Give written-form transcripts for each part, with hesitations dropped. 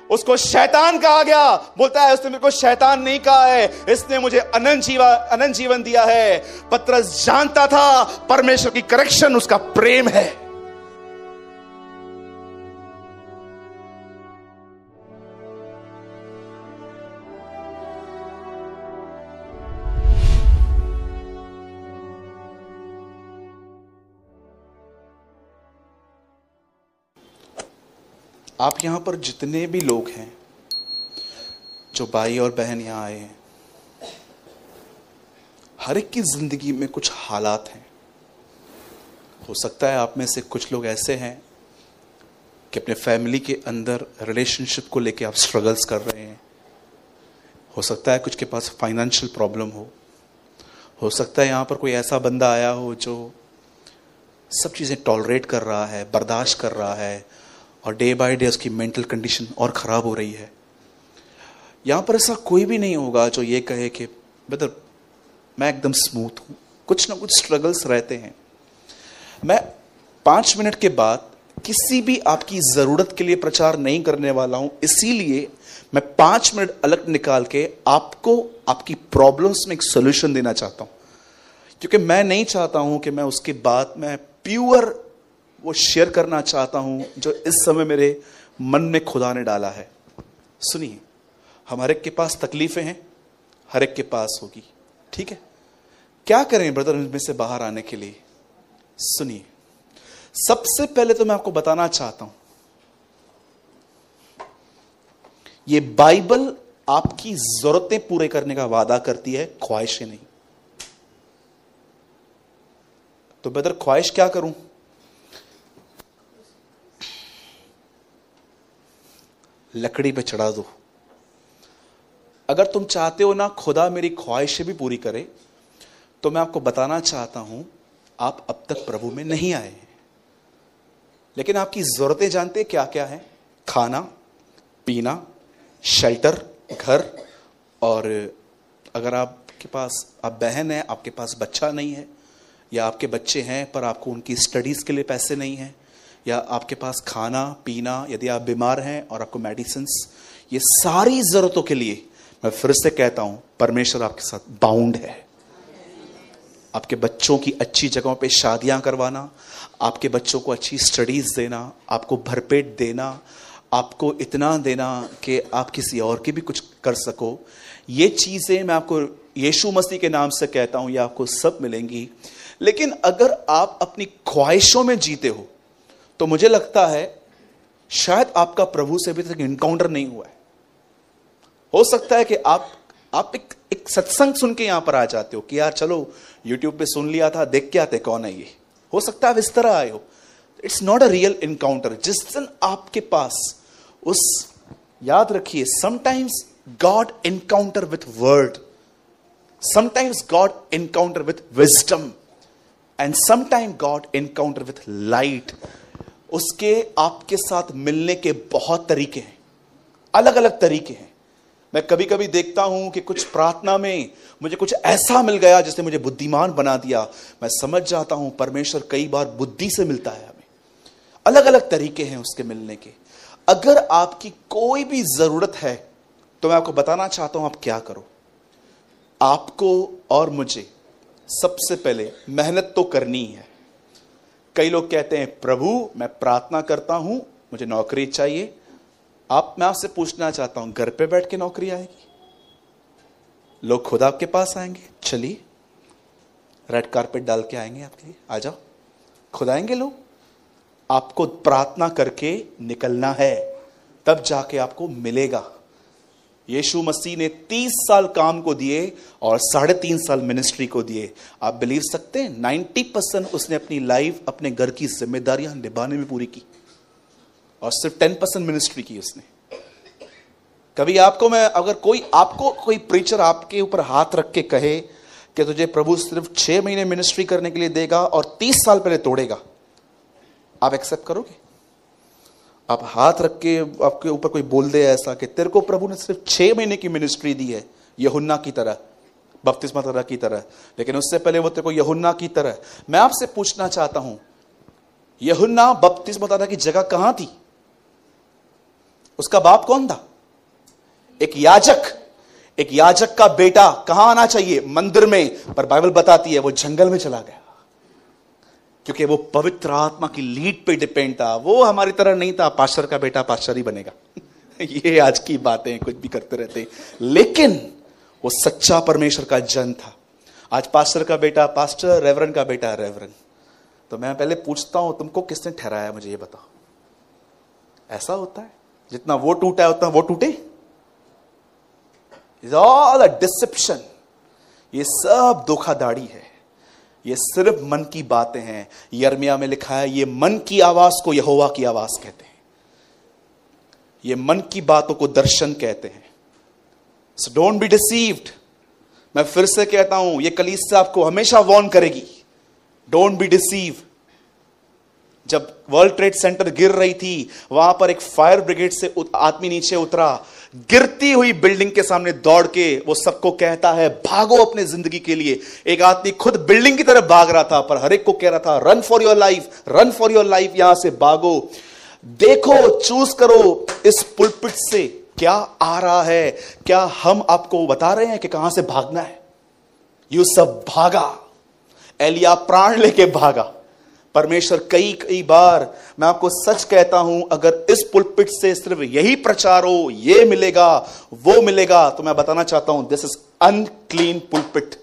उसको शैतान कहा गया। बोलता है उसने मेरे को शैतान नहीं कहा है, इसने मुझे अनंत जीवन दिया है। पतरस जानता था परमेश्वर की करेक्शन उसका प्रेम है। आप यहां पर जितने भी लोग हैं, जो भाई और बहन यहां आए हैं, हर एक की जिंदगी में कुछ हालात हैं। हो सकता है आप में से कुछ लोग ऐसे हैं कि अपने फैमिली के अंदर रिलेशनशिप को लेके आप स्ट्रगल्स कर रहे हैं। हो सकता है कुछ के पास फाइनेंशियल प्रॉब्लम हो सकता है यहां पर कोई ऐसा बंदा आया हो जो सब चीजें टॉलरेट कर रहा है, बर्दाश्त कर रहा है, और डे बाय डे उसकी मेंटल कंडीशन और ख़राब हो रही है। यहाँ पर ऐसा कोई भी नहीं होगा जो ये कहे कि ब्रदर मैं एकदम स्मूथ हूँ, कुछ ना कुछ स्ट्रगल्स रहते हैं। मैं 5 मिनट के बाद किसी भी आपकी ज़रूरत के लिए प्रचार नहीं करने वाला हूँ, इसीलिए मैं 5 मिनट अलग निकाल के आपको आपकी प्रॉब्लम्स में एक सोल्यूशन देना चाहता हूँ, क्योंकि मैं नहीं चाहता हूँ कि मैं उसके बाद मैं प्योर वो शेयर करना चाहता हूं जो इस समय मेरे मन में खुदा ने डाला है। सुनिए, हम हर एक के पास तकलीफें हैं, हर एक के पास होगी, ठीक है। क्या करें ब्रदर इनमें से बाहर आने के लिए? सुनिए, सबसे पहले तो मैं आपको बताना चाहता हूं, ये बाइबल आपकी जरूरतें पूरे करने का वादा करती है, ख्वाहिशें नहीं। तो ब्रदर ख्वाहिश क्या करूं? लकड़ी पे चढ़ा दो। अगर तुम चाहते हो ना खुदा मेरी ख्वाहिशें भी पूरी करे, तो मैं आपको बताना चाहता हूं आप अब तक प्रभु में नहीं आए हैं, लेकिन आपकी जरूरतें जानते क्या क्या है? खाना पीना, शेल्टर, घर, और अगर आपके पास आप बहन है, आपके पास बच्चा नहीं है, या आपके बच्चे हैं पर आपको उनकी स्टडीज के लिए पैसे नहीं हैं, या आपके पास खाना पीना, यदि आप बीमार हैं और आपको मेडिसिन्स, ये सारी जरूरतों के लिए मैं फिर से कहता हूं परमेश्वर आपके साथ बाउंड है। आपके बच्चों की अच्छी जगहों पे शादियां करवाना, आपके बच्चों को अच्छी स्टडीज देना, आपको भरपेट देना, आपको इतना देना कि आप किसी और की भी कुछ कर सको, ये चीजें मैं आपको यीशु मसीह के नाम से कहता हूं, ये आपको सब मिलेंगी। लेकिन अगर आप अपनी ख्वाहिशों में जीते हो तो मुझे लगता है शायद आपका प्रभु से अभी तक इनकाउंटर नहीं हुआ है। हो सकता है कि आप एक सत्संग सुन के यहां पर आ जाते हो कि यार चलो यूट्यूब पे सुन लिया था, देख के आते कौन है ये। हो सकता है आप इस तरह आए हो। It's not a real encounter. जिस दिन आपके पास उस, याद रखिए, sometimes God encounter with word, sometimes God encounter with wisdom, and sometime God encounter with light. उसके आपके साथ मिलने के बहुत तरीके हैं, अलग अलग तरीके हैं। मैं कभी कभी देखता हूं कि कुछ प्रार्थना में मुझे कुछ ऐसा मिल गया जिसने मुझे बुद्धिमान बना दिया। मैं समझ जाता हूं परमेश्वर कई बार बुद्धि से मिलता है हमें। अलग अलग तरीके हैं उसके मिलने के। अगर आपकी कोई भी जरूरत है तो मैं आपको बताना चाहता हूं आप क्या करो। आपको और मुझे सबसे पहले मेहनत तो करनी है। कई लोग कहते हैं प्रभु मैं प्रार्थना करता हूं, मुझे नौकरी चाहिए। मैं आपसे पूछना चाहता हूं, घर पे बैठ के नौकरी आएगी? लोग खुद आपके पास आएंगे? चलिए रेड कारपेट डाल के आएंगे आपके लिए, आ जाओ। खुद आएंगे लोग? आपको प्रार्थना करके निकलना है, तब जाके आपको मिलेगा। यीशु मसीह ने 30 साल काम को दिए और 3.5 साल मिनिस्ट्री को दिए। आप बिलीव सकते हैं 90% उसने अपनी लाइफ अपने घर की जिम्मेदारियां निभाने में पूरी की और सिर्फ 10% मिनिस्ट्री की उसने। कभी अगर कोई प्रीचर आपके ऊपर हाथ रख के कहे कि तुझे प्रभु सिर्फ 6 महीने मिनिस्ट्री करने के लिए देगा और 30 साल पहले तोड़ेगा, आप एक्सेप्ट करोगे? आप हाथ रख के आपके ऊपर कोई बोल दे ऐसा कि तेरे को प्रभु ने सिर्फ 6 महीने की मिनिस्ट्री दी है, यूहन्ना की तरह, बपतिस्मा तरह की तरह, लेकिन उससे पहले वो तेरे को यूहन्ना की तरह। मैं आपसे पूछना चाहता हूं, यूहन्ना बपतिस्मा तरह की जगह कहां थी? उसका बाप कौन था? एक याजक। एक याजक का बेटा कहां आना चाहिए? मंदिर में। पर बाइबल बताती है वो जंगल में चला गया, क्योंकि वो पवित्र आत्मा की लीड पे डिपेंड था। वो हमारी तरह नहीं था, पास्टर का बेटा पास्टर ही बनेगा। ये आज की बातें, कुछ भी करते रहते हैं, लेकिन वो सच्चा परमेश्वर का जन था। आज पास्टर का बेटा पास्टर, रेवरेंड का बेटा रेवरेंड। तो मैं पहले पूछता हूं, तुमको किसने ठहराया? मुझे ये बताओ। ऐसा होता है? जितना वो टूटा है उतना वो टूटे? Is all a deception. ये सब धोखाधड़ी है, ये सिर्फ मन की बातें हैं। यिर्मयाह में लिखा है, ये मन की आवाज को यहोवा की आवाज कहते हैं, ये मन की बातों को दर्शन कहते हैं। So don't be deceived. मैं फिर से कहता हूं, ये कलीसिया आपको हमेशा वार्न करेगी, डोंट बी डिसीव। जब वर्ल्ड ट्रेड सेंटर गिर रही थी, वहां पर एक फायर ब्रिगेड से आदमी नीचे उतरा, गिरती हुई बिल्डिंग के सामने दौड़ के वो सबको कहता है, भागो अपने जिंदगी के लिए। एक आदमी खुद बिल्डिंग की तरफ भाग रहा था, पर हर एक को कह रहा था, run for your life, run for your life, यहां से भागो। देखो, चूज करो इस पुलपिट से क्या आ रहा है। क्या हम आपको बता रहे हैं कि कहां से भागना है? यूसुफ भागा, एलिया प्राण लेके भागा। परमेश्वर कई बार, मैं आपको सच कहता हूं, अगर इस पुलपिट से सिर्फ यही प्रचार हो, ये मिलेगा वो मिलेगा, तो मैं बताना चाहता हूं, दिस इज अनक्लीन पुलपिट।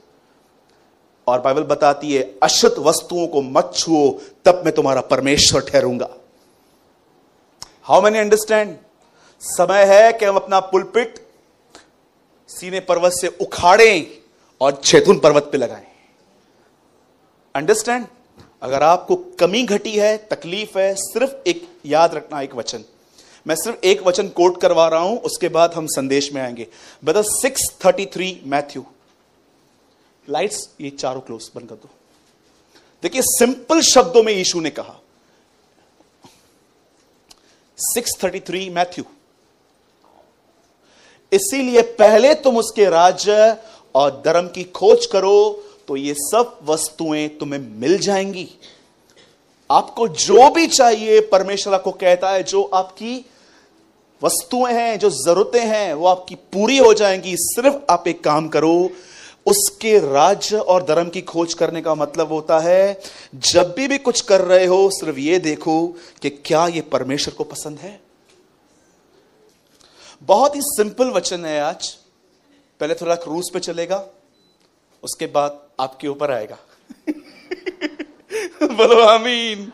और बाइबल बताती है, अशुद्ध वस्तुओं को मत छुओ, तब मैं तुम्हारा परमेश्वर ठहरूंगा। How many understand? समय है कि हम अपना पुलपिट सीने पर्वत से उखाड़ें और जैतून पर्वत पे लगाएं। अंडरस्टैंड? अगर आपको कमी घटी है, तकलीफ है, सिर्फ एक याद रखना, एक वचन, मैं सिर्फ एक वचन कोट करवा रहा हूं, उसके बाद हम संदेश में आएंगे। ब्रदर 6:33 मैथ्यू, लाइट्स ये चारों क्लोज बंद कर दो। देखिए, सिंपल शब्दों में यीशु ने कहा, 6:33 मैथ्यू, इसीलिए पहले तुम उसके राज्य और धर्म की खोज करो, तो ये सब वस्तुएं तुम्हें मिल जाएंगी। आपको जो भी चाहिए, परमेश्वर आपको कहता है, जो आपकी वस्तुएं हैं, जो जरूरतें हैं, वो आपकी पूरी हो जाएंगी। सिर्फ आप एक काम करो, उसके राज्य और धर्म की खोज करने का मतलब होता है, जब भी कुछ कर रहे हो, सिर्फ ये देखो कि क्या ये परमेश्वर को पसंद है। बहुत ही सिंपल वचन है आज। पहले थोड़ा क्रूज पे चलेगा, उसके बाद आपके ऊपर आएगा। बोलो आमीन।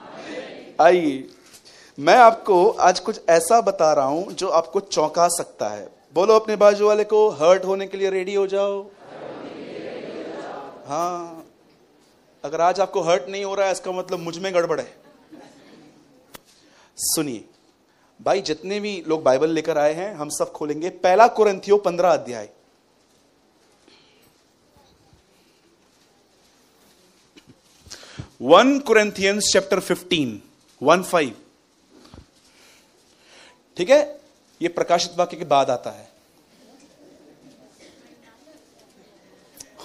आइए, मैं आपको आज कुछ ऐसा बता रहा हूं जो आपको चौंका सकता है। बोलो अपने बाजू वाले को, हर्ट होने के लिए रेडी हो जाओ। हाँ, अगर आज आपको हर्ट नहीं हो रहा है, इसका मतलब मुझ में गड़बड़ है। सुनिए भाई, जितने भी लोग बाइबल लेकर आए हैं, हम सब खोलेंगे पहला कुरिन्थियों 15 अध्याय। One Corinthians chapter 15:1-5। ठीक है, ये प्रकाशित वाक्य के बाद आता है।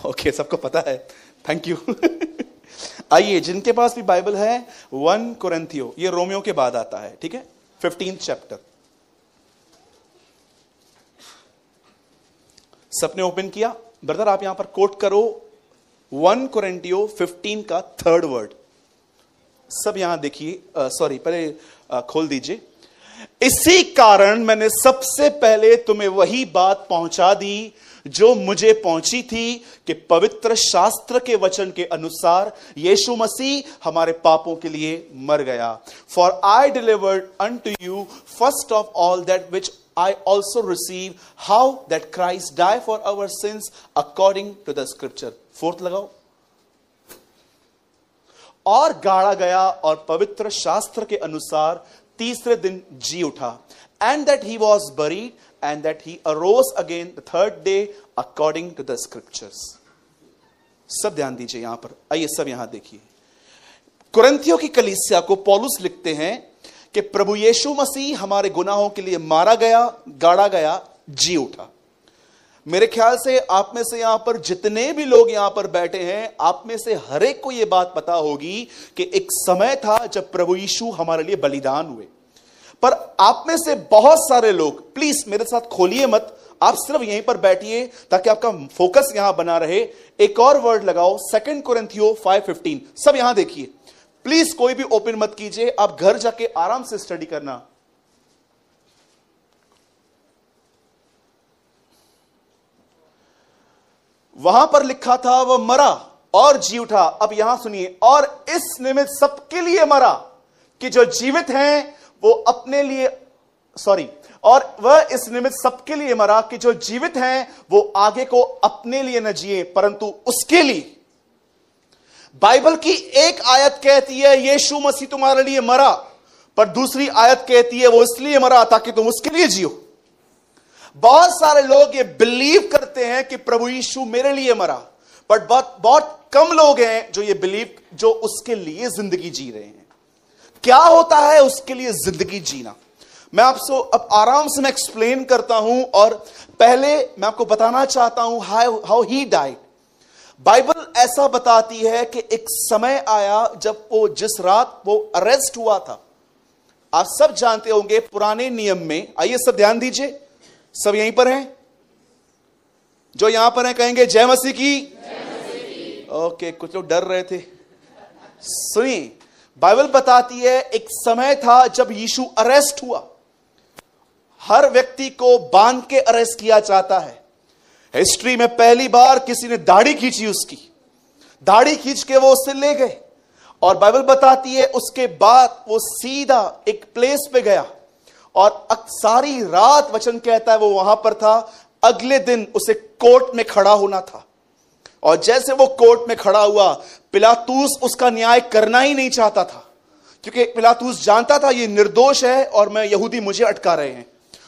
ओके, सबको पता है, थैंक यू। आइए, जिनके पास भी बाइबल है, 1 कुरिन्थियों, ये रोमियो के बाद आता है। ठीक है, 15th चैप्टर। सबने ओपन किया? ब्रदर आप यहां पर कोट करो 1 कुरिन्थियों 15 का 3rd वर्ड। सब यहां देखिए, सॉरी, पहले खोल दीजिए। इसी कारण मैंने सबसे पहले तुम्हें वही बात पहुंचा दी जो मुझे पहुंची थी, कि पवित्र शास्त्र के वचन के अनुसार यीशु मसीह हमारे पापों के लिए मर गया। For I delivered unto you first of all that which I also receive, how that Christ died for our sins according to the scripture. 4th लगाओ। और गाड़ा गया और पवित्र शास्त्र के अनुसार तीसरे दिन जी उठा। And that he was buried and that he arose again the 3rd day according to the scriptures. सब ध्यान दीजिए यहां पर। आइए सब यहां देखिए। कुरिन्थियों की कलीसिया को पौलुस लिखते हैं कि प्रभु यीशु मसीह हमारे गुनाहों के लिए मारा गया, गाड़ा गया, जी उठा। मेरे ख्याल से आप में से यहां पर जितने भी लोग यहां पर बैठे हैं, आप में से हर एक को यह बात पता होगी कि एक समय था जब प्रभु यीशु हमारे लिए बलिदान हुए। पर आप में से बहुत सारे लोग, प्लीज मेरे साथ खोलिए मत, आप सिर्फ यहीं पर बैठिए ताकि आपका फोकस यहां बना रहे। एक और वर्ड लगाओ, 2 कोरिन्थियों 5:15। सब यहां देखिए प्लीज, कोई भी ओपन मत कीजिए, आप घर जाके आराम से स्टडी करना। वहां पर लिखा था वह मरा और जी उठा। अब यहां सुनिए, और इस निमित्त सबके लिए मरा कि जो जीवित हैं वो अपने लिए, और वह इस निमित्त सबके लिए मरा कि जो जीवित हैं वो आगे को अपने लिए न जिए परंतु उसके लिए। बाइबल की एक आयत कहती है यीशु मसीह तुम्हारे लिए मरा, पर दूसरी आयत कहती है वो इसलिए मरा ताकि तुम उसके लिए जियो। बहुत सारे लोग ये बिलीव करते हैं कि प्रभु यीशु मेरे लिए मरा, बट बहुत कम लोग हैं जो ये बिलीव, जो उसके लिए जिंदगी जी रहे हैं। क्या होता है उसके लिए जिंदगी जीना, मैं आपको अब आराम से मैं एक्सप्लेन करता हूं। और पहले मैं आपको बताना चाहता हूं हाउ ही डाइड। बाइबल ऐसा बताती है कि एक समय आया जब वो, जिस रात वो अरेस्ट हुआ था, आप सब जानते होंगे पुराने नियम में, आइए सब ध्यान दीजिए, सब यहीं पर हैं, जो यहां पर हैं कहेंगे जय मसीह की। ओके, कुछ लोग डर रहे थे। सुनिए, बाइबल बताती है एक समय था जब यीशु अरेस्ट हुआ। हर व्यक्ति को बांध के अरेस्ट किया जाता है। हिस्ट्री में पहली बार किसी ने दाढ़ी खींची, उसकी दाढ़ी खींच के वो उससे ले गए, और बाइबल बताती है उसके बाद वो सीधा एक प्लेस पे गया और सारी रात वचन कहता है वो वहां पर था। अगले दिन उसे कोर्ट में खड़ा होना था, और जैसे वो कोर्ट में खड़ा हुआ, पिलातूस उसका न्याय करना ही नहीं चाहता था, क्योंकि पिलातूस जानता था ये निर्दोष है और मैं यहूदी मुझे अटका रहे हैं।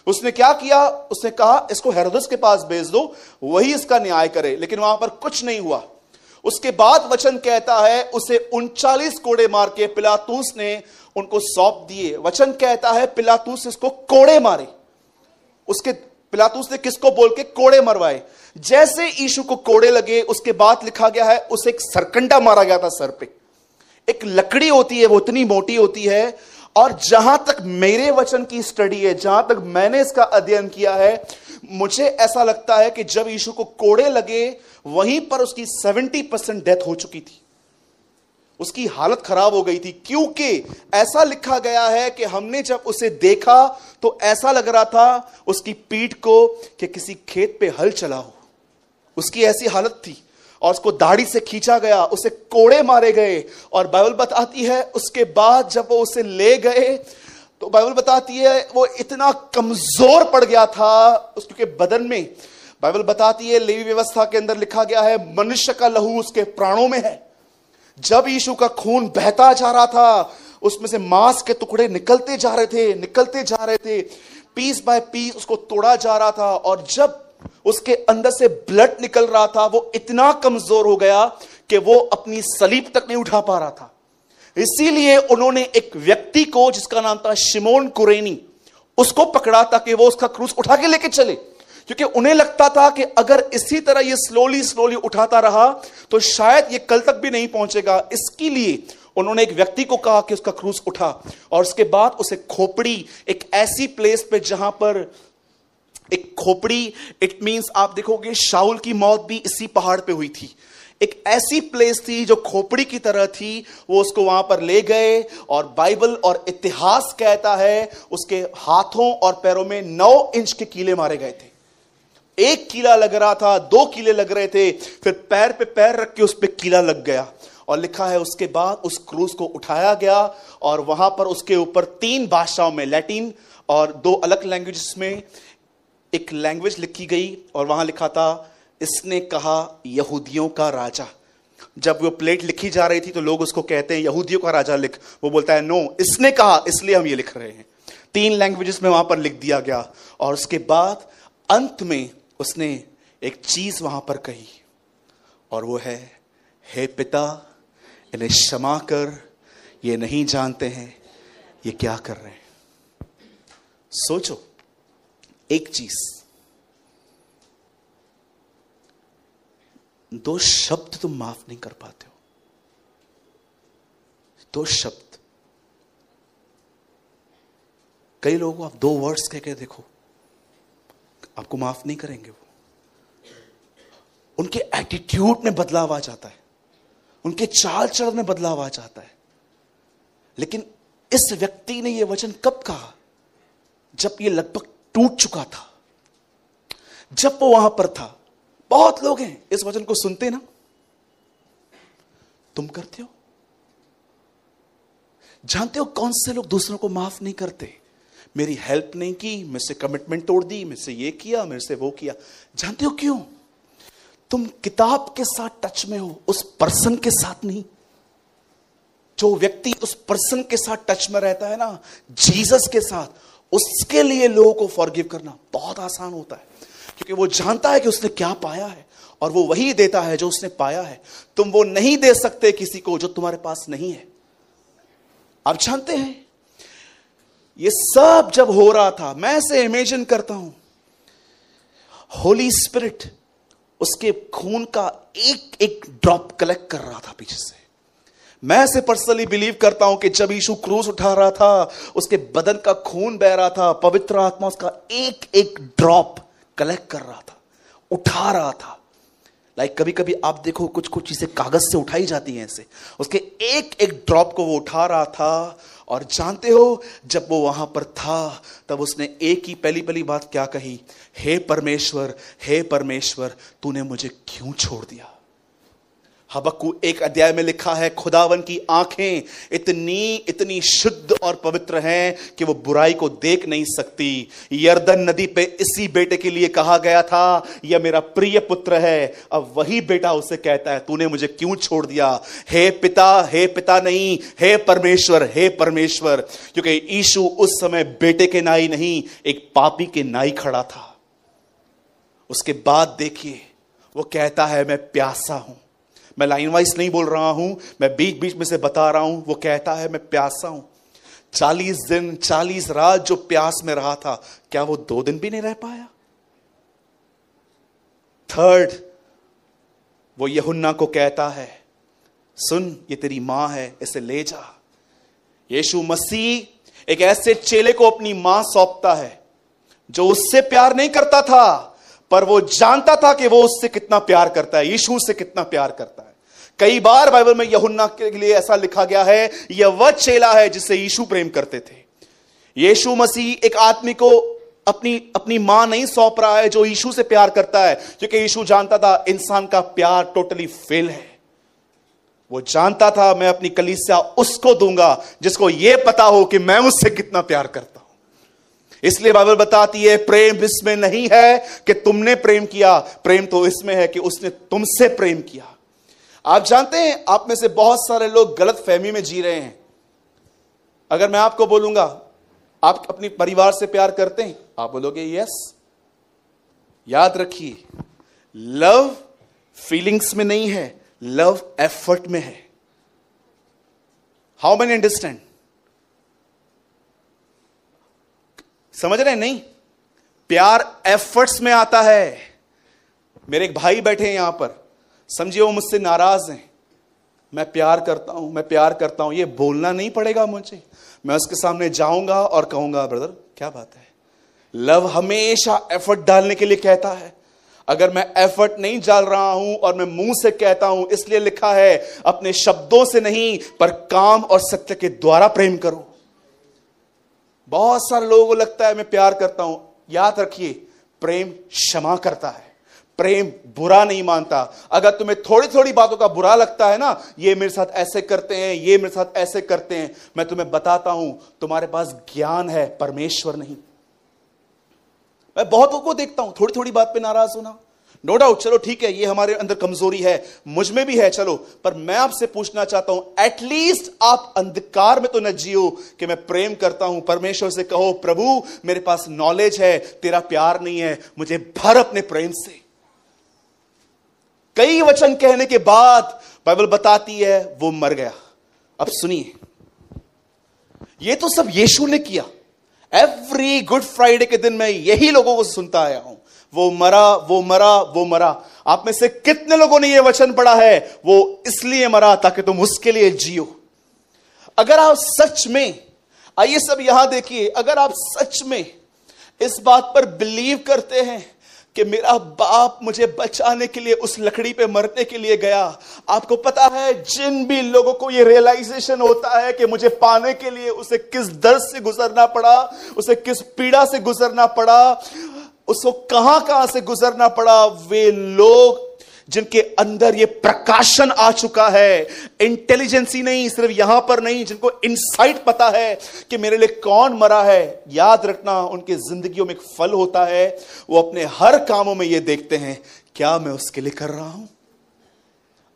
उसने क्या किया, उसने कहा इसको हेरोदेस के पास भेज दो, वही इसका न्याय करे। लेकिन वहां पर कुछ नहीं हुआ। उसके बाद वचन कहता है उसे 39 कोड़े मार के पिलातूस ने उनको सौंप दिए। वचन कहता है पिलातूस इसको कोड़े मारे, उसके पिलातूस ने किसको बोल के कोड़े मरवाए। जैसे यीशु को कोड़े लगे, उसके बाद लिखा गया है उसे एक सरकंडा मारा गया था सर पे। एक लकड़ी होती है, वो इतनी मोटी होती है, और जहां तक मेरे वचन की स्टडी है, जहां तक मैंने इसका अध्ययन किया है, मुझे ऐसा लगता है कि जब यीशु को कोड़े लगे वहीं पर उसकी 70% डेथ हो चुकी थी। उसकी हालत खराब हो गई थी, क्योंकि ऐसा लिखा गया है कि हमने जब उसे देखा तो ऐसा लग रहा था उसकी पीठ को कि किसी खेत पे हल चला हो, उसकी ऐसी हालत थी। और उसको दाढ़ी से खींचा गया, उसे कोड़े मारे गए। और बाइबल बताती है उसके बाद जब वो उसे ले गए तो बाइबल बताती है वो इतना कमजोर पड़ गया था उसके बदन में। बाइबल बताती है लेवी व्यवस्था के अंदर लिखा गया है मनुष्य का लहू उसके प्राणों में है। जब यीशु का खून बहता जा रहा था, उसमें से मांस के टुकड़े निकलते जा रहे थे, पीस बाय पीस उसको तोड़ा जा रहा था। और जब उसके अंदर से ब्लड निकल रहा था, वो इतना कमजोर हो गया कि वो अपनी सलीब तक नहीं उठा पा रहा था। इसीलिए उन्होंने एक व्यक्ति को जिसका नाम था शिमोन कुरेनी, उसको पकड़ा ताकि वो उसका क्रूस उठा के लेके चले, क्योंकि उन्हें लगता था कि अगर इसी तरह ये स्लोली उठाता रहा तो शायद ये कल तक भी नहीं पहुंचेगा। इसके लिए उन्होंने एक व्यक्ति को कहा कि उसका क्रूस उठा, और उसके बाद उसे खोपड़ी, एक ऐसी प्लेस पे जहां पर एक खोपड़ी, इट मींस आप देखोगे शाऊल की मौत भी इसी पहाड़ पे हुई थी। एक ऐसी प्लेस थी जो खोपड़ी की तरह थी, वो उसको वहां पर ले गए। और बाइबल और इतिहास कहता है उसके हाथों और पैरों में 9 इंच के कीले मारे गए थे। एक कीला लग रहा था, 2 कीले लग रहे थे, फिर पैर पे पैर रख के उस पे कीला लग गया। और लिखा है उसके बाद उस क्रूस को उठाया गया, और वहां पर उसके ऊपर 3 भाषाओं में, लैटिन और 2 अलग लैंग्वेजेस में एक लैंग्वेज लिखी गई, और वहां लिखा था इसने कहा यहूदियों का राजा। जब वो प्लेट लिखी जा रही थी तो लोग उसको कहते हैं यहूदियों का राजा लिख, वो बोलता है नो, इसने कहा इसलिए हम ये लिख रहे हैं। 3 लैंग्वेजेस में वहां पर लिख दिया गया। और उसके बाद अंत में उसने एक चीज वहां पर कही, और वो है हे पिता इन्हें क्षमा कर, ये नहीं जानते हैं ये क्या कर रहे हैं। सोचो एक चीज, 2 शब्द तुम माफ नहीं कर पाते हो, 2 शब्द। कई लोगों को आप 2 वर्ड्स कह के देखो, आपको माफ नहीं करेंगे। वो उनके एटीट्यूड में बदलाव आ जाता है, उनके चाल चलन में बदलाव आ जाता है। लेकिन इस व्यक्ति ने यह वचन कब कहा? जब यह लगभग टूट चुका था, जब वो वहां पर था। बहुत लोग हैं इस वचन को सुनते ना, तुम करते हो? जानते हो कौन से लोग दूसरों को माफ नहीं करते? मेरी हेल्प नहीं की, मेरे से कमिटमेंट तोड़ दी, मेरे से ये किया, मेरे से वो किया। जानते हो क्यों? तुम किताब के साथ टच में हो, उस पर्सन के साथ नहीं। जो व्यक्ति उस पर्सन के साथ टच में रहता है ना, जीसस के साथ, उसके लिए लोगों को फॉरगिव करना बहुत आसान होता है, क्योंकि वो जानता है कि उसने क्या पाया है और वो वही देता है जो उसने पाया है। तुम वो नहीं दे सकते किसी को जो तुम्हारे पास नहीं है। आप जानते हैं ये सब जब हो रहा था, मैं ऐसे इमेजिन करता हूं, होली स्पिरिट उसके खून का एक एक ड्रॉप कलेक्ट कर रहा था पीछे से। मैं ऐसे पर्सनली बिलीव करता हूं कि जब यीशु क्रूस उठा रहा था, उसके बदन का खून बह रहा था, पवित्र आत्मा उसका एक एक ड्रॉप कलेक्ट कर रहा था, उठा रहा था। कभी कभी आप देखो कुछ कुछ चीजें कागज से उठाई जाती हैं ऐसे, उसके एक एक ड्रॉप को वो उठा रहा था। और जानते हो जब वो वहां पर था, तब उसने एक ही पहली बात क्या कही? हे परमेश्वर, हे परमेश्वर, तूने मुझे क्यों छोड़ दिया? हबक्कूक 1 अध्याय में लिखा है, खुदावन की आंखें इतनी शुद्ध और पवित्र हैं कि वो बुराई को देख नहीं सकती। यरदन नदी पे इसी बेटे के लिए कहा गया था, यह मेरा प्रिय पुत्र है। अब वही बेटा उसे कहता है, तूने मुझे क्यों छोड़ दिया? हे पिता नहीं, हे परमेश्वर, क्योंकि यीशु उस समय बेटे के नाई नहीं, एक पापी के नाई खड़ा था। उसके बाद देखिए वो कहता है, मैं प्यासा हूं। मैं लाइन वाइज नहीं बोल रहा हूं, मैं बीच बीच में से बता रहा हूं। वो कहता है मैं प्यासा हूं। 40 दिन 40 रात जो प्यास में रहा था, क्या वो 2 दिन भी नहीं रह पाया? 3rd, वो यूहन्ना को कहता है, सुन ये तेरी मां है, इसे ले जा। यीशु मसीह एक ऐसे चेले को अपनी मां सौंपता है जो उससे प्यार नहीं करता था, पर वो जानता था कि वो उससे कितना प्यार करता है, यीशु से कितना प्यार करता है। कई बार बाइबल में यूहन्ना के लिए ऐसा लिखा गया है, यह वह चेला है जिससे यीशु प्रेम करते थे। यीशु मसीह एक आदमी को अपनी मां नहीं सौंप रहा है जो यीशु से प्यार करता है, क्योंकि यीशु जानता था इंसान का प्यार टोटली फेल है। वो जानता था मैं अपनी कलीसिया उसको दूंगा जिसको यह पता हो कि मैं उससे कितना प्यार करता हूं। इसलिए बाइबल बताती है, प्रेम इसमें नहीं है कि तुमने प्रेम किया, प्रेम तो इसमें है कि उसने तुमसे प्रेम किया। आप जानते हैं आप में से बहुत सारे लोग गलत फहमी में जी रहे हैं। अगर मैं आपको बोलूंगा आप अपने परिवार से प्यार करते हैं, आप बोलोगे यस। याद रखिए, लव फीलिंग्स में नहीं है, लव एफर्ट में है। How many understand? समझ रहे हैं? नहीं, प्यार एफर्ट्स में आता है। मेरे एक भाई बैठे हैं यहां पर, समझिए वो मुझसे नाराज हैं। मैं प्यार करता हूं, ये बोलना नहीं पड़ेगा मुझे। मैं उसके सामने जाऊंगा और कहूंगा, ब्रदर क्या बात है? लव हमेशा एफर्ट डालने के लिए कहता है। अगर मैं एफर्ट नहीं डाल रहा हूं और मैं मुंह से कहता हूं, इसलिए लिखा है अपने शब्दों से नहीं पर काम और सत्य के द्वारा प्रेम करो। बहुत सारे लोगों को लगता है मैं प्यार करता हूं। याद रखिए, प्रेम क्षमा करता है, प्रेम बुरा नहीं मानता। अगर तुम्हें थोड़ी थोड़ी बातों का बुरा लगता है ना, ये मेरे साथ ऐसे करते हैं, ये मेरे साथ ऐसे करते हैं, मैं तुम्हें बताता हूं तुम्हारे पास ज्ञान है, परमेश्वर नहीं। मैं बहुतों को देखता हूं थोड़ी थोड़ी बात पे नाराज होना। नो डाउट, चलो ठीक है, ये हमारे अंदर कमजोरी है, मुझ में भी है, चलो। पर मैं आपसे पूछना चाहता हूं, एटलीस्ट आप अंधकार में तो न जियो कि मैं प्रेम करता हूं। परमेश्वर से कहो, प्रभु मेरे पास नॉलेज है, तेरा प्यार नहीं है, मुझे भर अपने प्रेम से। कई वचन कहने के बाद बाइबल बताती है वो मर गया। अब सुनिए, ये तो सब यीशु ने किया। एवरी गुड फ्राइडे के दिन मैं यही लोगों को सुनता आया हूं, वो मरा, वो मरा, वो मरा। आप में से कितने लोगों ने यह वचन पढ़ा है, वो इसलिए मरा ताकि तुम उसके लिए जियो। अगर आप सच में आइए सब यहां देखिए, अगर आप सच में इस बात पर बिलीव करते हैं कि मेरा बाप मुझे बचाने के लिए उस लकड़ी पे मरने के लिए गया, आपको पता है जिन भी लोगों को ये रियलाइजेशन होता है कि मुझे पाने के लिए उसे किस दर्द से गुजरना पड़ा, उसे किस पीड़ा से गुजरना पड़ा, उसको कहां से गुजरना पड़ा, वे लोग जिनके अंदर ये प्रकाशन आ चुका है, इंटेलिजेंसी नहीं, सिर्फ यहां पर नहीं, जिनको इनसाइट पता है कि मेरे लिए कौन मरा है, याद रखना उनके जिंदगियों में एक फल होता है। वो अपने हर कामों में ये देखते हैं, क्या मैं उसके लिए कर रहा हूं।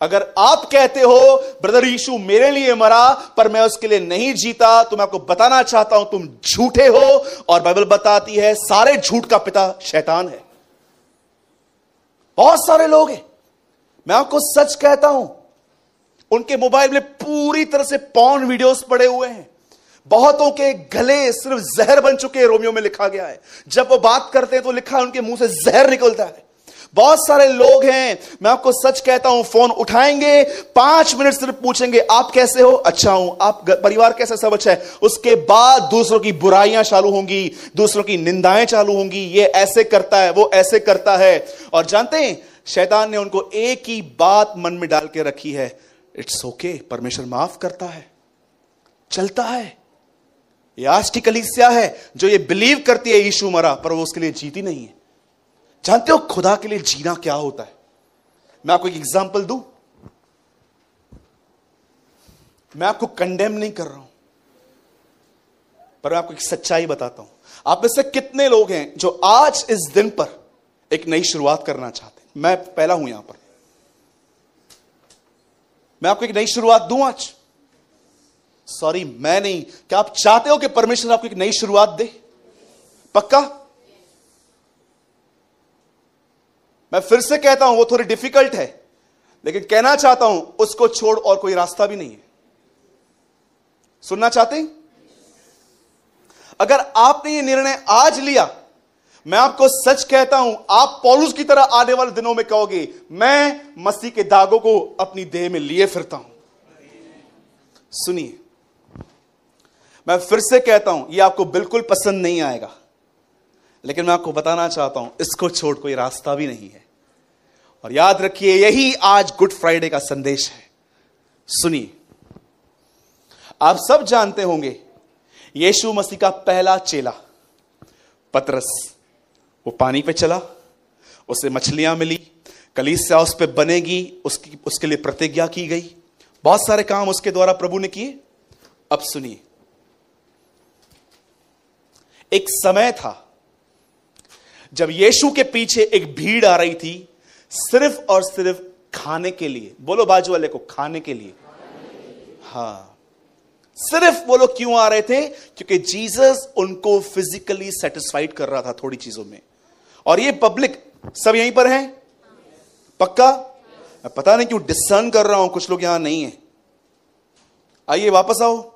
अगर आप कहते हो ब्रदर यीशु मेरे लिए मरा पर मैं उसके लिए नहीं जीता, तो मैं आपको बताना चाहता हूं तुम झूठे हो, और बाइबल बताती है सारे झूठ का पिता शैतान है। बहुत सारे लोग हैं, मैं आपको सच कहता हूं, उनके मोबाइल में पूरी तरह से पॉर्न वीडियोस पड़े हुए हैं। बहुतों के गले सिर्फ जहर बन चुके हैं, रोमियो में लिखा गया है। जब वो बात करते हैं तो लिखा है उनके मुंह से जहर निकलता है। बहुत सारे लोग हैं, मैं आपको सच कहता हूं, फोन उठाएंगे, 5 मिनट सिर्फ पूछेंगे आप कैसे हो, अच्छा हूं, आप परिवार कैसा, सब अच्छा है। उसके बाद दूसरों की बुराइयां चालू होंगी, दूसरों की निंदाएं चालू होंगी, ये ऐसे करता है, वो ऐसे करता है। और जानते हैं शैतान ने उनको एक ही बात मन में डाल के रखी है, इट्स ओके, परमेश्वर माफ करता है, चलता है। ये आज की कलीसिया है जो ये बिलीव करती है यीशु मरा, पर वो उसके लिए जीती नहीं है। जानते हो खुदा के लिए जीना क्या होता है? मैं आपको एक एग्जांपल दूं, मैं आपको कंडेम नहीं कर रहा हूं, पर मैं आपको एक सच्चाई बताता हूं। आप में से कितने लोग हैं जो आज इस दिन पर एक नई शुरुआत करना चाहते हैं? मैं पहला हूं यहां पर। मैं आपको एक नई शुरुआत दूं आज? सॉरी, मैं नहीं। क्या आप चाहते हो कि परमेश्वर आपको एक नई शुरुआत दे? पक्का? मैं फिर से कहता हूं, वो थोड़ी डिफिकल्ट है, लेकिन कहना चाहता हूं उसको छोड़ और कोई रास्ता भी नहीं है। सुनना चाहते हैं? अगर आपने ये निर्णय आज लिया, मैं आपको सच कहता हूं, आप पौलुस की तरह आने वाले दिनों में कहोगे, मैं मसीह के दागों को अपनी देह में लिए फिरता हूं। सुनिए, मैं फिर से कहता हूं, यह आपको बिल्कुल पसंद नहीं आएगा, लेकिन मैं आपको बताना चाहता हूं, इसको छोड़ कोई रास्ता भी नहीं है। और याद रखिए, यही आज गुड फ्राइडे का संदेश है। सुनिए, आप सब जानते होंगे यीशु मसीह का पहला चेला पतरस, वो पानी पे चला, उसे मछलियां मिली, कलीसिया उस पे बनेगी, उसके लिए प्रतिज्ञा की गई, बहुत सारे काम उसके द्वारा प्रभु ने किए। अब सुनिए, एक समय था जब यीशु के पीछे एक भीड़ आ रही थी, सिर्फ और सिर्फ खाने के लिए। बोलो बाजू वाले को, खाने के लिए। हाँ, सिर्फ वो लोग क्यों आ रहे थे? क्योंकि जीसस उनको फिजिकली सेटिस्फाइड कर रहा था थोड़ी चीजों में। और ये पब्लिक सब यहीं पर है? पक्का? मैं पता नहीं क्यों डिसर्न कर रहा हूं, कुछ लोग यहां नहीं है। आइए वापस आओ,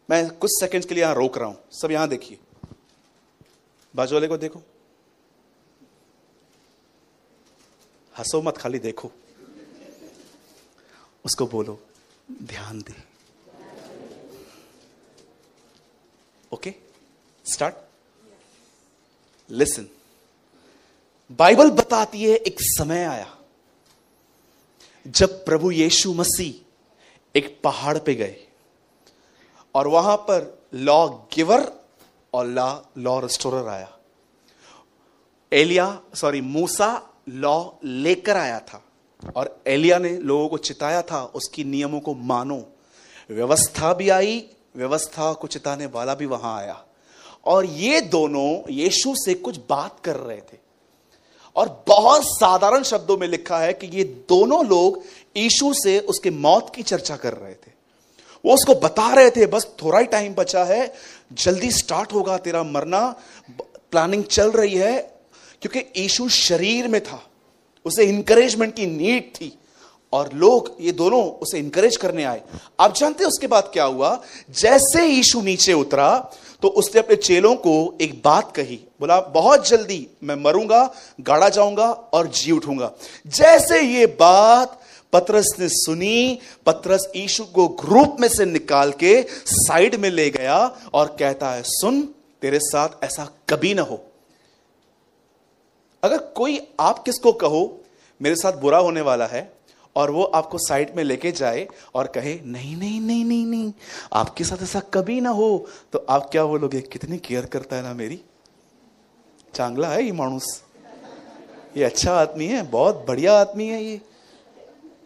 मैं कुछ सेकंड्स के लिए यहां रोक रहा हूं। सब यहां देखिए, बाजू वाले को देखो, हंसो मत, खाली देखो, उसको बोलो ध्यान दे। Okay, start. लिसन, बाइबल बताती है एक समय आया जब प्रभु यीशु मसीह एक पहाड़ पे गए, और वहां पर लॉ गिवर और लॉ रिस्टोरर आया। मूसा लॉ लेकर आया था, और एलिया ने लोगों को चिताया था उसकी नियमों को मानो। व्यवस्था भी आई, व्यवस्था को चिताने वाला भी वहां आया, और ये दोनों यीशु से कुछ बात कर रहे थे। और बहुत साधारण शब्दों में लिखा है कि ये दोनों लोग यीशु से उसके मौत की चर्चा कर रहे थे। वो उसको बता रहे थे, बस थोड़ा ही टाइम बचा है, जल्दी स्टार्ट होगा तेरा मरना, प्लानिंग चल रही है। क्योंकि यीशु शरीर में था, उसे इंकरेजमेंट की नीड थी, और लोग ये दोनों उसे इंकरेज करने आए। आप जानते हैं उसके बाद क्या हुआ? जैसे यीशु नीचे उतरा तो उसने अपने चेलों को एक बात कही, बोला बहुत जल्दी मैं मरूंगा, गाड़ा जाऊंगा और जी उठूंगा। जैसे ये बात पतरस ने सुनी। पतरस यीशु को ग्रुप में से निकाल के साइड में ले गया और कहता है, सुन, तेरे साथ ऐसा कभी ना हो। अगर कोई आप किसको कहो मेरे साथ बुरा होने वाला है और वो आपको साइड में लेके जाए और कहे नहीं नहीं नहीं नहीं नहीं आपके साथ ऐसा कभी ना हो, तो आप क्या बोलोगे? कितनी केयर करता है ना मेरी, चांगला है ये मानुस, ये अच्छा आदमी है, बहुत बढ़िया आदमी है ये।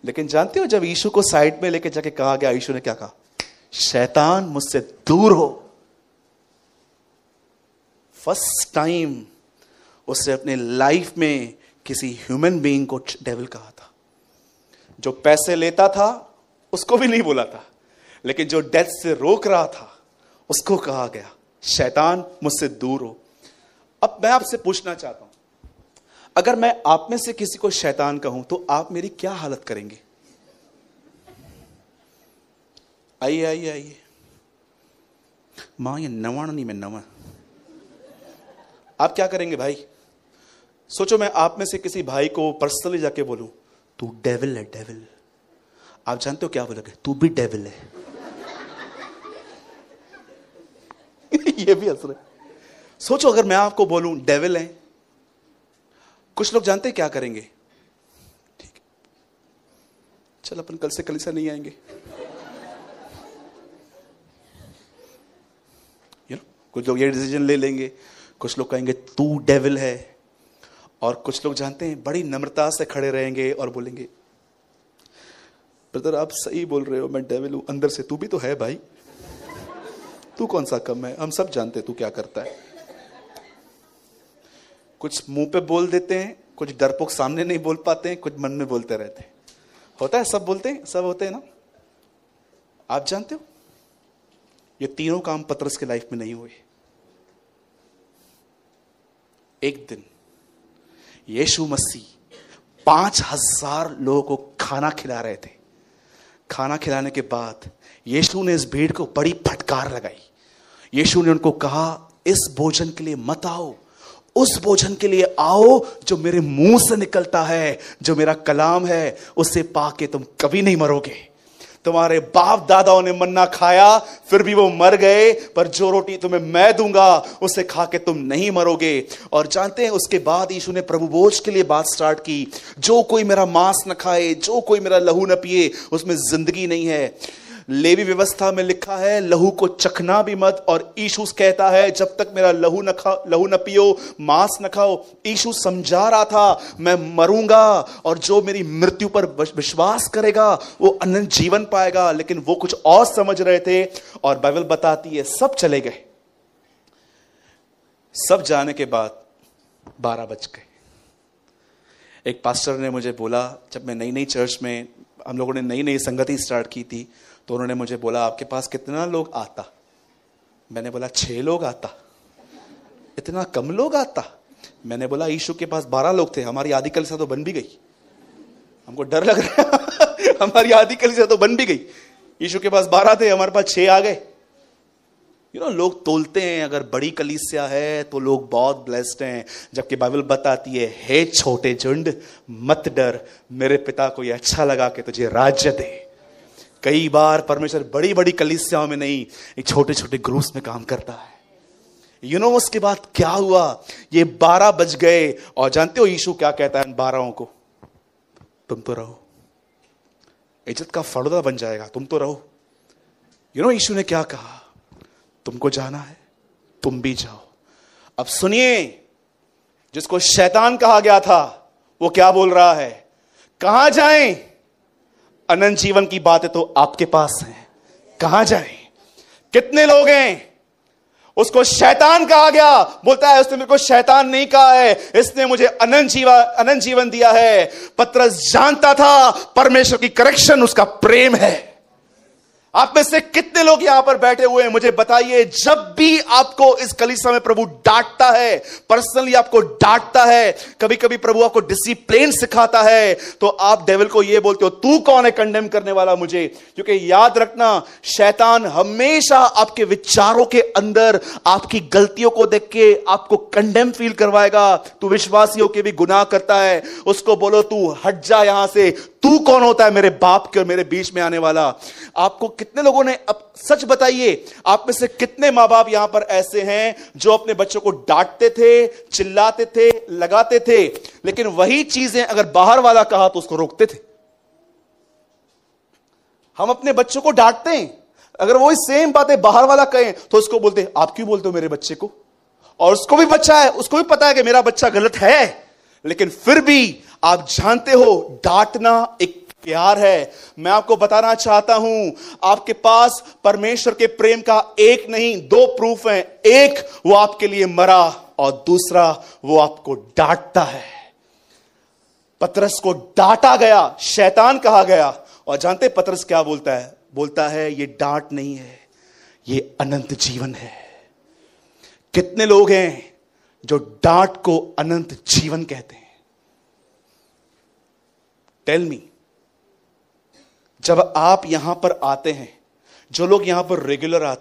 लेकिन जानते हो जब यीशु को साइड में लेके जाके कहा गया, यीशु ने क्या कहा? शैतान मुझसे दूर हो। फर्स्ट टाइम उसने अपने लाइफ में किसी ह्यूमन बीइंग को डेविल कहा था। जो पैसे लेता था उसको भी नहीं बोला था, लेकिन जो डेथ से रोक रहा था उसको कहा गया, शैतान मुझसे दूर हो। अब मैं आपसे पूछना चाहता हूं, अगर मैं आप में से किसी को शैतान कहूं तो आप मेरी क्या हालत करेंगे? आइए आइए आइए, मां ये नवाण नहीं, मैं नवा। आप क्या करेंगे भाई? सोचो मैं आप में से किसी भाई को पर्सनली जाके बोलूं, तू डेविल है, डेविल। आप जानते हो क्या बोलोगे? तू भी डेविल है। ये भी हंस रहे। सोचो अगर मैं आपको बोलूं डेविल है, कुछ लोग जानते हैं क्या करेंगे? ठीक है, चल अपन कल से कलीसिया नहीं आएंगे। कुछ लोग ये डिसीजन ले लेंगे, कुछ लोग कहेंगे तू डेविल है, और कुछ लोग जानते हैं बड़ी नम्रता से खड़े रहेंगे और बोलेंगे, ब्रदर आप सही बोल रहे हो, मैं डेविल हूं अंदर से, तू भी तो है भाई, तू कौन सा कम है, हम सब जानते हैं तू क्या करता है। कुछ मुंह पे बोल देते हैं, कुछ डरपोक सामने नहीं बोल पाते हैं, कुछ मन में बोलते रहते हैं। होता है, सब बोलते हैं, सब होते हैं ना। आप जानते हो ये तीनों काम पतरस के लाइफ में नहीं हुए। एक दिन यीशु मसीह 5000 लोगों को खाना खिला रहे थे। खाना खिलाने के बाद यीशु ने इस भीड़ को बड़ी फटकार लगाई। यीशु ने उनको कहा, इस भोजन के लिए मत आओ, उस भोजन के लिए आओ जो मेरे मुंह से निकलता है, जो मेरा कलाम है, उससे पाके तुम कभी नहीं मरोगे। तुम्हारे बाप दादाओं ने मन्ना खाया, फिर भी वो मर गए, पर जो रोटी तुम्हें मैं दूंगा उसे खा के तुम नहीं मरोगे। और जानते हैं उसके बाद यीशु ने प्रभु भोज के लिए बात स्टार्ट की, जो कोई मेरा मांस न खाए, जो कोई मेरा लहू न पिए, उसमें जिंदगी नहीं है। लेवी व्यवस्था में लिखा है लहू को चखना भी मत, और यीशु कहता है जब तक मेरा लहू न पियो, मांस न खाओ। यीशु समझा रहा था मैं मरूंगा, और जो मेरी मृत्यु पर विश्वास करेगा वो अनंत जीवन पाएगा। लेकिन वो कुछ और समझ रहे थे, और बाइबल बताती है सब चले गए। सब जाने के बाद 12 बज गए। एक पास्टर ने मुझे बोला, जब मैं नई नई चर्च में, हम लोगों ने नई नई संगति स्टार्ट की थी, तो उन्होंने मुझे बोला आपके पास कितना लोग आता? मैंने बोला 6 लोग आता। इतना कम लोग आता? मैंने बोला यीशु के पास 12 लोग थे, हमारी आधी कलीसिया तो बन भी गई। हमको डर लग रहा है हमारी आधी कलीसिया तो बन भी गई। यीशु के पास 12 थे, हमारे पास 6 आ गए। लोग तोलते हैं अगर बड़ी कलीसिया है तो लोग बहुत ब्लेस्ड हैं, जबकि बाइबल बताती है हे छोटे झुंड मत डर, मेरे पिता को यह अच्छा लगा कि तुझे राज्य दे। कई बार परमेश्वर बड़ी बड़ी कलीसियाओं में नहीं, एक छोटे छोटे ग्रुप्स में काम करता है। उसके बाद क्या हुआ? ये 12 बज गए, और जानते हो यीशु क्या कहता है 12 को? तुम तो रहो, इज्जत का फड़ोदा बन जाएगा, तुम तो रहो। यीशु ने क्या कहा? तुमको जाना है, तुम भी जाओ। अब सुनिए, जिसको शैतान कहा गया था वो क्या बोल रहा है? कहां जाएं? अनंत जीवन की बातें तो आपके पास हैं, कहां जाएं? कितने लोग हैं? उसको शैतान कहा गया, बोलता है उसने मेरे को शैतान नहीं कहा है, इसने मुझे अनंत जीवन दिया है। पतरस जानता था परमेश्वर की करेक्शन उसका प्रेम है। आप में से कितने लोग यहां पर बैठे हुए हैं, मुझे बताइए, जब भी आपको इस कलीसिया में प्रभु डांटता है, पर्सनली आपको डांटता है, कभी कभी प्रभु आपको डिसिप्लिन सिखाता है, तो आप डेविल को यह बोलते हो, तू कौन है कंडेम करने वाला मुझे? क्योंकि याद रखना, शैतान हमेशा आपके विचारों के अंदर आपकी गलतियों को देख के आपको कंडेम फील करवाएगा। तू विश्वासी होकर भी गुनाह करता है, उसको बोलो तू हट जा यहां से, तू कौन होता है मेरे बाप के और मेरे बीच में आने वाला? आपको कितने लोगों ने, अब सच बताइए, आप में से कितने मां बाप यहां पर ऐसे हैं जो अपने बच्चों को डांटते थे, चिल्लाते थे, लगाते थे, लेकिन वही चीजें अगर बाहर वाला कहा तो उसको रोकते थे? हम अपने बच्चों को डांटते हैं, अगर वही सेम बातें बाहर वाला कहें तो उसको बोलते हैं, आप क्यों बोलते हो मेरे बच्चे को? और उसको भी बच्चा है, उसको भी पता है कि मेरा बच्चा गलत है, लेकिन फिर भी आप जानते हो डांटना एक प्यार है। मैं आपको बताना चाहता हूं, आपके पास परमेश्वर के प्रेम का एक नहीं दो प्रूफ हैं। एक, वो आपके लिए मरा, और दूसरा, वो आपको डांटता है। पतरस को डांटा गया, शैतान कहा गया, और जानते पतरस क्या बोलता है? बोलता है ये डांट नहीं है, ये अनंत जीवन है। कितने लोग हैं जो डांट को अनंत जीवन कहते हैं? Tell me. जब आप यहां पर आते हैं, जो लोग यहां पर रेगुलर आते